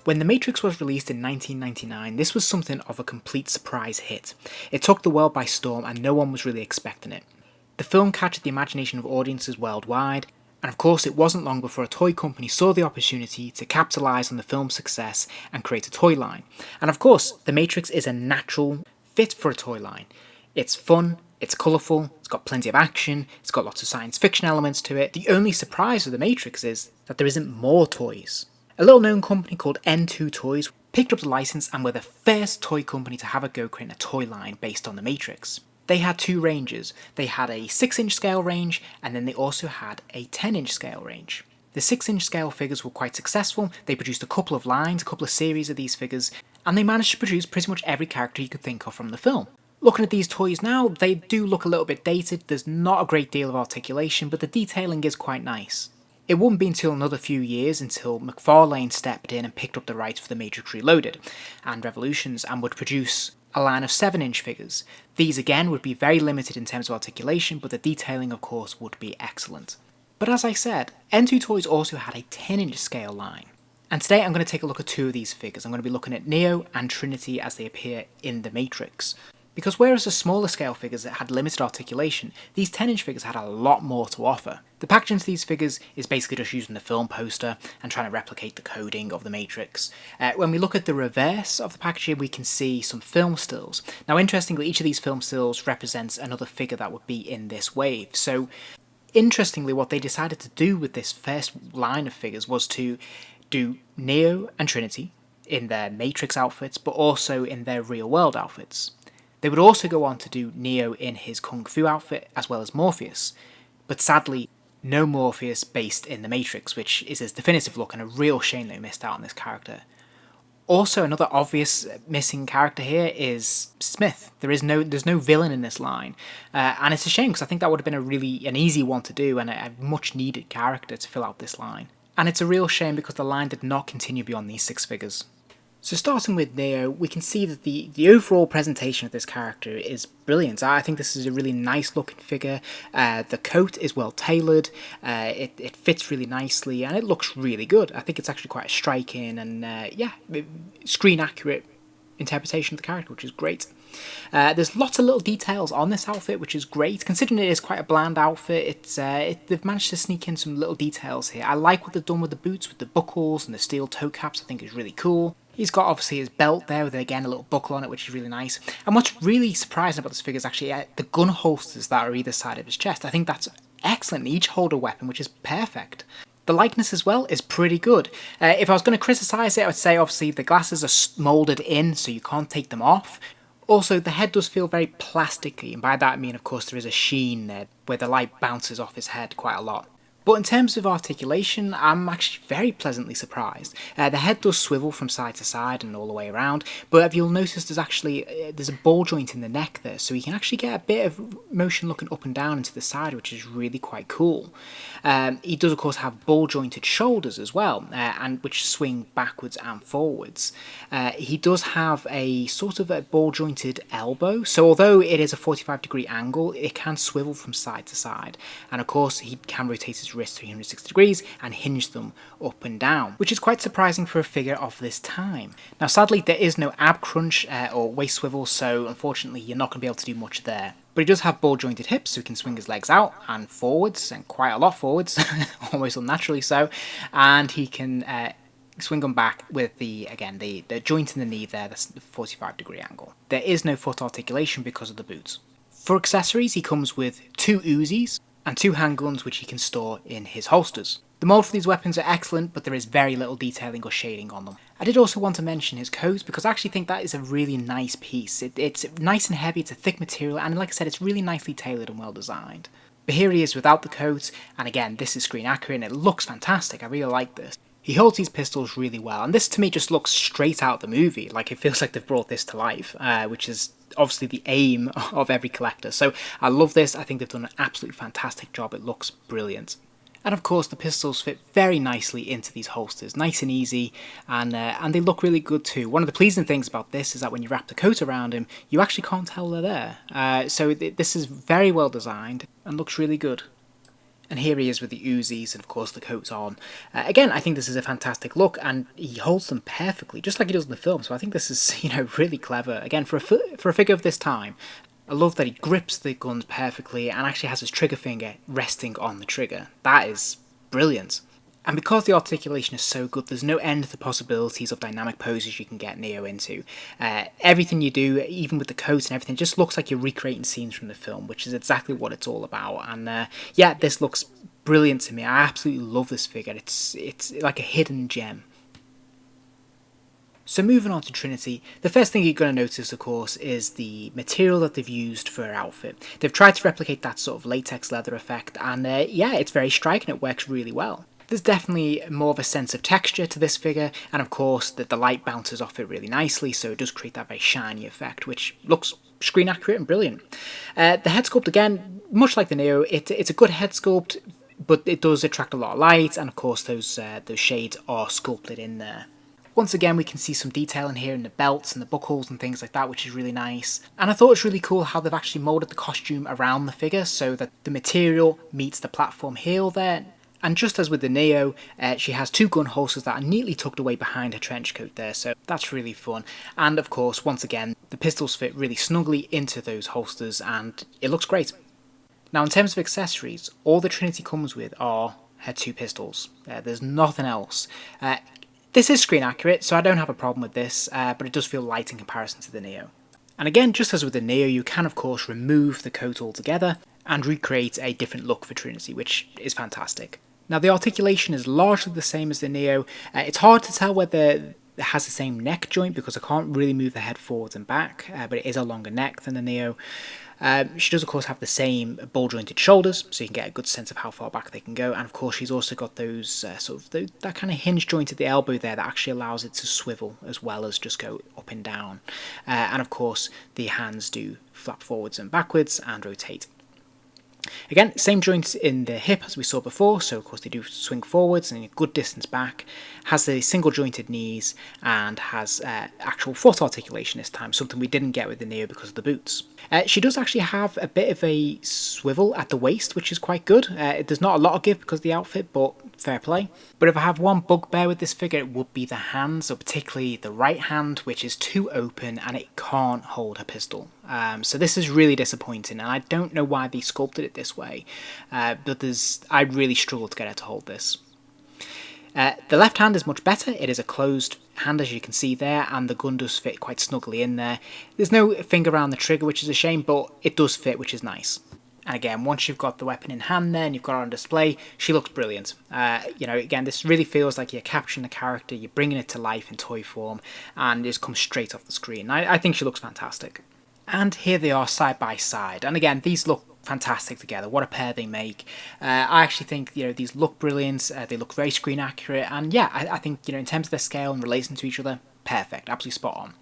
When The Matrix was released in 1999, this was something of a complete surprise hit. It took the world by storm and no one was really expecting it. The film captured the imagination of audiences worldwide, and of course it wasn't long before a toy company saw the opportunity to capitalise on the film's success and create a toy line. And of course, The Matrix is a natural fit for a toy line. It's fun, it's colourful, it's got plenty of action, it's got lots of science fiction elements to it. The only surprise with The Matrix is that there isn't more toys. A little known company called N2 Toys picked up the license and were the first toy company to have a go creating a toy line based on The Matrix. They had two ranges. They had a 6-inch scale range and then they also had a 10-inch scale range. The 6-inch scale figures were quite successful. They produced a couple of lines, a couple of series of these figures, and they managed to produce pretty much every character you could think of from the film. Looking at these toys now, they do look a little bit dated. There's not a great deal of articulation, but the detailing is quite nice. It wouldn't be until another few years until McFarlane stepped in and picked up the rights for The Matrix Reloaded and Revolutions and would produce a line of 7-inch figures. These again would be very limited in terms of articulation, but the detailing of course would be excellent. But as I said, N2 Toys also had a 10-inch scale line. And today I'm going to take a look at two of these figures. I'm going to be looking at Neo and Trinity as they appear in The Matrix. Because whereas the smaller scale figures had limited articulation, these 10-inch figures had a lot more to offer. The packaging to these figures is basically just using the film poster and trying to replicate the coding of the Matrix. When we look at the reverse of the packaging, we can see some film stills. Now interestingly, each of these film stills represents another figure that would be in this wave. So interestingly, what they decided to do with this first line of figures was to do Neo and Trinity in their Matrix outfits, but also in their real world outfits. They would also go on to do Neo in his Kung Fu outfit as well as Morpheus, but sadly no Morpheus based in The Matrix, which is his definitive look and a real shame they missed out on this character. Also another obvious missing character here is Smith. There's no villain in this line, and it's a shame because I think that would have been an easy one to do and a much needed character to fill out this line. And it's a real shame because the line did not continue beyond these 6 figures. So starting with Neo, we can see that the overall presentation of this character is brilliant. I think this is a really nice looking figure. The coat is well tailored, it fits really nicely, and it looks really good. I think it's actually quite a striking and screen accurate interpretation of the character, which is great. There's lots of little details on this outfit, which is great. Considering it is quite a bland outfit, they've managed to sneak in some little details here. I like what they've done with the boots, with the buckles and the steel toe caps. I think is really cool. He's got obviously his belt there with again a little buckle on it, which is really nice. And what's really surprising about this figure is actually the gun holsters that are either side of his chest. I think that's excellent. They each hold a weapon, which is perfect. The likeness as well is pretty good. If I was going to criticise it, I would say obviously the glasses are moulded in, so you can't take them off. Also, the head does feel very plasticky, and by that I mean, of course, there is a sheen there where the light bounces off his head quite a lot. But in terms of articulation, I'm actually very pleasantly surprised. The head does swivel from side to side and all the way around, but if you'll notice there's a ball joint in the neck there, so you can actually get a bit of motion looking up and down into the side, which is really quite cool. He does of course have ball jointed shoulders as well, and which swing backwards and forwards. He does have a sort of a ball jointed elbow, so although it is a 45-degree angle, it can swivel from side to side, and of course he can rotate his wrist 360 degrees and hinge them up and down, which is quite surprising for a figure of this time. Now sadly there is no ab crunch or waist swivel, so unfortunately you're not going to be able to do much there. But he does have ball jointed hips, so he can swing his legs out and forwards, and quite a lot forwards, almost unnaturally so, and he can swing them back with the joint in the knee there, that's the 45-degree angle. There is no foot articulation because of the boots. For accessories he comes with 2 Uzis and 2 handguns which he can store in his holsters. The mould for these weapons are excellent, but there is very little detailing or shading on them. I did also want to mention his coat because I actually think that is a really nice piece. It's nice and heavy, it's a thick material, and like I said, it's really nicely tailored and well designed. But here he is without the coat, and again, this is screen accurate and it looks fantastic. I really like this. He holds these pistols really well, and this to me just looks straight out the movie. Like, it feels like they've brought this to life, which is obviously the aim of every collector. So I love this. I think they've done an absolutely fantastic job. It looks brilliant. And of course the pistols fit very nicely into these holsters, nice and easy, and they look really good too. One of the pleasing things about this is that when you wrap the coat around him, you actually can't tell they're there. So this is very well designed and looks really good. And here he is with the Uzis and of course the coats on. Again, I think this is a fantastic look and he holds them perfectly, just like he does in the film. So I think this is, really clever. Again, for a figure of this time, I love that he grips the guns perfectly and actually has his trigger finger resting on the trigger. That is brilliant. And because the articulation is so good, there's no end to the possibilities of dynamic poses you can get Neo into. Everything you do, even with the coat and everything, just looks like you're recreating scenes from the film, which is exactly what it's all about. And yeah, this looks brilliant to me. I absolutely love this figure. It's like a hidden gem. So moving on to Trinity, the first thing you're going to notice, of course, is the material that they've used for her outfit. They've tried to replicate that sort of latex leather effect, and yeah, it's very striking. It works really well. There's definitely more of a sense of texture to this figure, and of course the light bounces off it really nicely, so it does create that very shiny effect, which looks screen accurate and brilliant. The head sculpt, again, much like the Neo, it's a good head sculpt, but it does attract a lot of light, and of course those shades are sculpted in there. Once again, we can see some detail in here in the belts and the buckles and things like that, which is really nice. And I thought it was really cool how they've actually moulded the costume around the figure so that the material meets the platform heel there. And just as with the Neo, she has two gun holsters that are neatly tucked away behind her trench coat there, so that's really fun. And of course, once again, the pistols fit really snugly into those holsters and it looks great. Now in terms of accessories, all the Trinity comes with are her two pistols. There's nothing else. This is screen accurate, so I don't have a problem with this, but it does feel light in comparison to the Neo. And again, just as with the Neo, you can of course remove the coat altogether and recreate a different look for Trinity, which is fantastic. Now the articulation is largely the same as the Neo. It's hard to tell whether it has the same neck joint because I can't really move the head forwards and back, but it is a longer neck than the Neo. She does of course have the same ball jointed shoulders, so you can get a good sense of how far back they can go, and of course she's also got those that kind of hinge joint at the elbow there that actually allows it to swivel as well as just go up and down. And of course the hands do flap forwards and backwards and rotate. Again, same joints in the hip as we saw before, so of course they do swing forwards and a good distance back, has the single jointed knees and has actual foot articulation this time, something we didn't get with the Neo because of the boots. She does actually have a bit of a swivel at the waist, which is quite good. There's not a lot of give because of the outfit, but fair play. But if I have one bugbear with this figure, it would be the hands, or particularly the right hand, which is too open and it can't hold her pistol. So this is really disappointing, and I don't know why they sculpted it this way, but I really struggled to get her to hold this. The left hand is much better. It is a closed hand, as you can see there, and the gun does fit quite snugly in there. There's no finger around the trigger, which is a shame, but it does fit, which is nice. And again, once you've got the weapon in hand there and you've got her on display, she looks brilliant. Again, this really feels like you're capturing the character, you're bringing it to life in toy form, and it just comes straight off the screen. I think she looks fantastic. And here they are side by side, and again, these look fantastic together. What a pair they make. I actually think these look brilliant. They look very screen accurate, and yeah, I think in terms of their scale and relation to each other, perfect, absolutely spot on.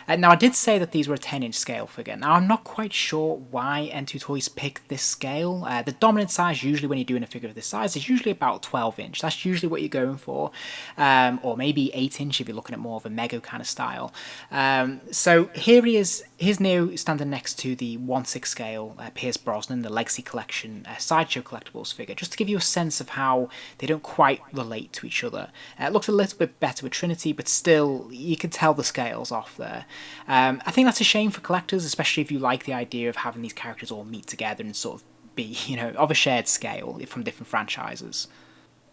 Now, I did say that these were a 10-inch scale figure. Now, I'm not quite sure why N2 Toys picked this scale. The dominant size, usually when you're doing a figure of this size, is usually about 12-inch. That's usually what you're going for. Or maybe 8-inch if you're looking at more of a Mego kind of style. So here he is. Here's Neo standing next to the 1/6 scale Pierce Brosnan, the Legacy Collection Sideshow Collectibles figure, just to give you a sense of how they don't quite relate to each other. It looks a little bit better with Trinity, but still, you can tell the scale's off there. I think that's a shame for collectors, especially if you like the idea of having these characters all meet together and sort of be, of a shared scale from different franchises.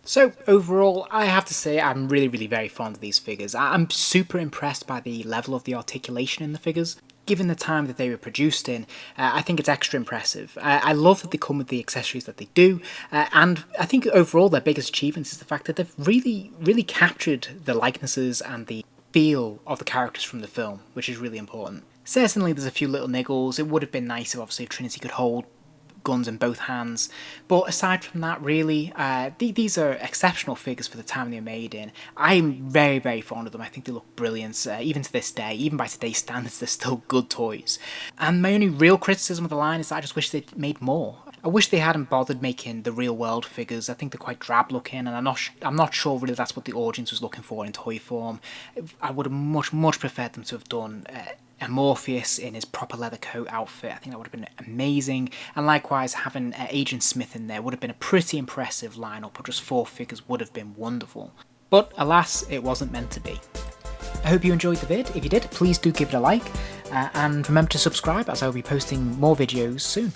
So overall, I have to say I'm really, really very fond of these figures. I'm super impressed by the level of the articulation in the figures. Given the time that they were produced in, I think it's extra impressive. I love that they come with the accessories that they do, and I think overall their biggest achievement is the fact that they've really, really captured the likenesses and the feel of the characters from the film, which is really important. Certainly there's a few little niggles. It would have been nice if Trinity could hold guns in both hands, but aside from that, really, these are exceptional figures for the time they were made in. I'm very, very fond of them. I think they look brilliant, even to this day. Even by today's standards, they're still good toys. And my only real criticism of the line is that I just wish they'd made more. I wish they hadn't bothered making the real world figures. I think they're quite drab looking, and I'm not sure really that's what the audience was looking for in toy form. I would have much preferred them to have done and Morpheus in his proper leather coat outfit. I think that would have been amazing. And likewise, having Agent Smith in there would have been a pretty impressive lineup, or just 4 figures would have been wonderful. But alas, it wasn't meant to be. I hope you enjoyed the vid. If you did, please do give it a like, and remember to subscribe, as I will be posting more videos soon.